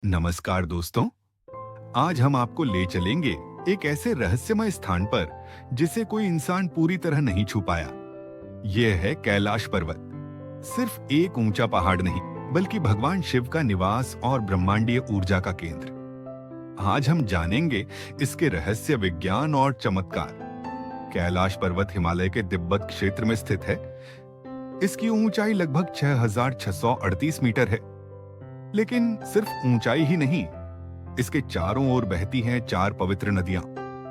नमस्कार दोस्तों। आज हम आपको ले चलेंगे एक ऐसे रहस्यमय स्थान पर जिसे कोई इंसान पूरी तरह नहीं छू पाया। यह है कैलाश पर्वत। सिर्फ एक ऊंचा पहाड़ नहीं, बल्कि भगवान शिव का निवास और ब्रह्मांडीय ऊर्जा का केंद्र। आज हम जानेंगे इसके रहस्य, विज्ञान और चमत्कार। कैलाश पर्वत हिमालय के तिब्बत क्षेत्र में स्थित है। इसकी ऊंचाई लगभग 6,638 मीटर है। लेकिन सिर्फ ऊंचाई ही नहीं, इसके चारों ओर बहती हैं 4 पवित्र नदियां,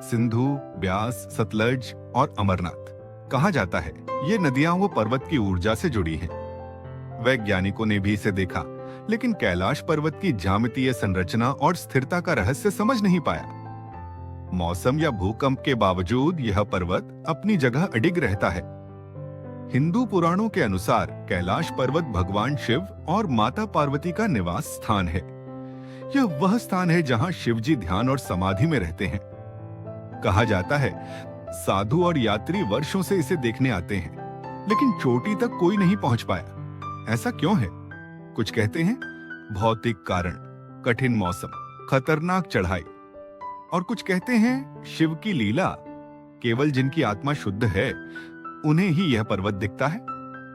सिंधु, ब्यास, सतलज और अमरनाथ। कहा जाता है ये नदियां वो पर्वत की ऊर्जा से जुड़ी हैं। वैज्ञानिकों ने भी इसे देखा, लेकिन कैलाश पर्वत की ज्यामितीय संरचना और स्थिरता का रहस्य समझ नहीं पाया। मौसम या भूकंप के बावजूद यह पर्वत अपनी जगह अडिग रहता है। हिंदू पुराणों के अनुसार कैलाश पर्वत भगवान शिव और माता पार्वती का निवास स्थान है। यह वह स्थान है जहां शिव जी ध्यान और समाधि में रहते हैं। कहा जाता है साधु और यात्री वर्षों से इसे देखने आते हैं, लेकिन चोटी तक कोई नहीं पहुंच पाया। ऐसा क्यों है? कुछ कहते हैं भौतिक कारण, कठिन मौसम, खतरनाक चढ़ाई, और कुछ कहते हैं शिव की लीला। केवल जिनकी आत्मा शुद्ध है उन्हें ही यह पर्वत दिखता है।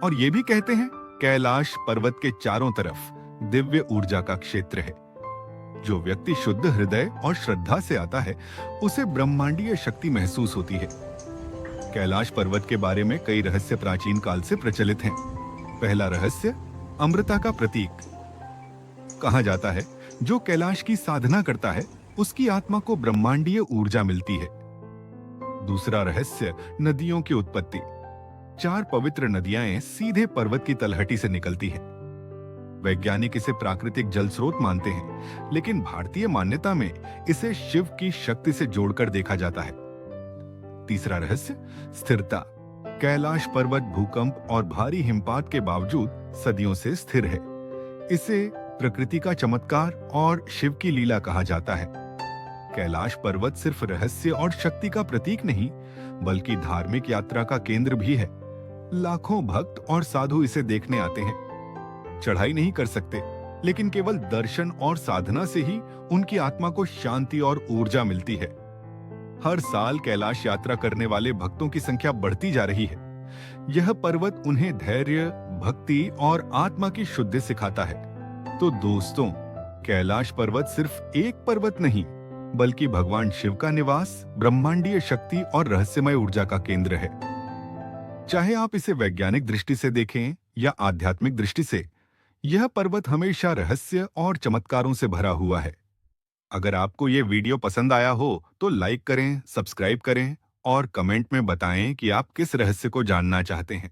और ये भी कहते हैं कैलाश पर्वत के चारों तरफ दिव्य ऊर्जा का क्षेत्र है। जो व्यक्ति शुद्ध हृदय और श्रद्धा से आता है उसे ब्रह्मांडीय शक्ति महसूस होती है। कैलाश पर्वत के बारे में कई रहस्य प्राचीन काल से प्रचलित हैं। पहला रहस्य, अमृता का प्रतीक। कहा जाता है जो कैलाश की साधना करता है उसकी आत्मा को ब्रह्मांडीय ऊर्जा मिलती है। दूसरा रहस्य, नदियों की उत्पत्ति। 4 पवित्र नदियां सीधे पर्वत की तलहटी से निकलती हैं। वैज्ञानिक इसे प्राकृतिक जल स्रोत मानते हैं, लेकिन भारतीय मान्यता में इसे शिव की शक्ति से जोड़कर देखा जाता है। तीसरा रहस्य, स्थिरता। कैलाश पर्वत भूकंप और भारी हिमपात के बावजूद सदियों से स्थिर है। इसे प्रकृति का चमत्कार और शिव की लीला कहा जाता है। कैलाश पर्वत सिर्फ रहस्य और शक्ति का प्रतीक नहीं, बल्कि धार्मिक यात्रा का केंद्र भी है। लाखों भक्त और साधु इसे देखने आते हैं। चढ़ाई नहीं कर सकते, लेकिन केवल दर्शन और साधना से ही उनकी आत्मा को शांति और ऊर्जा मिलती है। हर साल कैलाश यात्रा करने वाले भक्तों की संख्या बढ़ती जा रही है। यह पर्वत उन्हें धैर्य, भक्ति और आत्मा की शुद्धि सिखाता है। तो दोस्तों, कैलाश पर्वत सिर्फ एक पर्वत नहीं, बल्कि भगवान शिव का निवास, ब्रह्मांडीय शक्ति और रहस्यमय ऊर्जा का केंद्र है। चाहे आप इसे वैज्ञानिक दृष्टि से देखें या आध्यात्मिक दृष्टि से, यह पर्वत हमेशा रहस्य और चमत्कारों से भरा हुआ है। अगर आपको यह वीडियो पसंद आया हो तो लाइक करें, सब्सक्राइब करें और कमेंट में बताएं कि आप किस रहस्य को जानना चाहते हैं।